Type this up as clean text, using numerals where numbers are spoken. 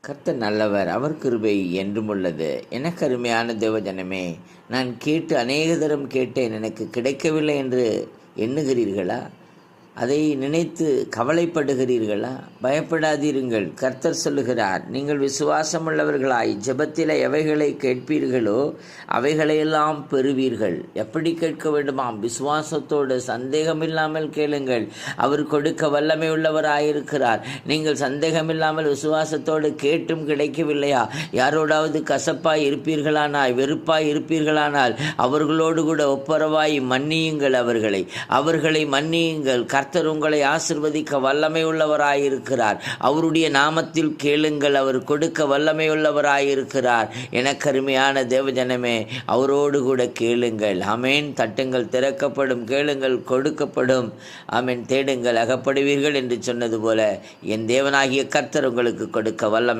கர்த்தர் நல்லவர், அவர் கிருபை என்றும் உள்ளது. எனக்கு அருமையான தேவஜனமே, நான் கேட்டு அநேக தரம் கேட்டேன், எனக்கு கிடைக்கவில்லை என்று எண்ணுகிறீர்களா? அதை நினைத்து கவலைப்படுகிறீர்களா? பயப்படாதீருங்கள். கர்த்தர் சொல்லுகிறார், நீங்கள் விசுவாசமுள்ளவர்களாய் ஜெபத்தில் எவைகளை கேட்பீர்களோ அவைகளையெல்லாம் பெறுவீர்கள். எப்படி கேட்க வேண்டுமாம்? விசுவாசத்தோடு, சந்தேகமில்லாமல் கேளுங்கள். அவர் கொடுக்க வல்லமை உள்ளவராயிருக்கிறார். நீங்கள் சந்தேகமில்லாமல் விசுவாசத்தோடு கேட்டும் கிடைக்கவில்லையா? யாரோடாவது கசப்பாய் இருப்பீர்களானால், வெறுப்பாய் இருப்பீர்களானால் அவர்களோடு கூட ஒப்புரவாய் மன்னியுங்கள். அவர்களை மன்னியுங்கள். கர்த்தர் உங்களை ஆசிர்வதிக்க வல்லமை உள்ளவராயிருக்கிறார். அவருடைய நாமத்தில் கேளுங்கள். அவர் கொடுக்க வல்லமை உள்ளவராயிருக்கிறார். எனக்கு அருமையான தேவஜனமே, அவரோடு கூட கேளுங்கள். ஆமென். தட்டுங்கள், திறக்கப்படும். கேளுங்கள், கொடுக்கப்படும். ஆமென். தேடுங்கள், அகப்படுவீர்கள் என்று சொன்னது போல என் தேவனாகிய கர்த்தர் உங்களுக்கு கொடுக்க வல்லமை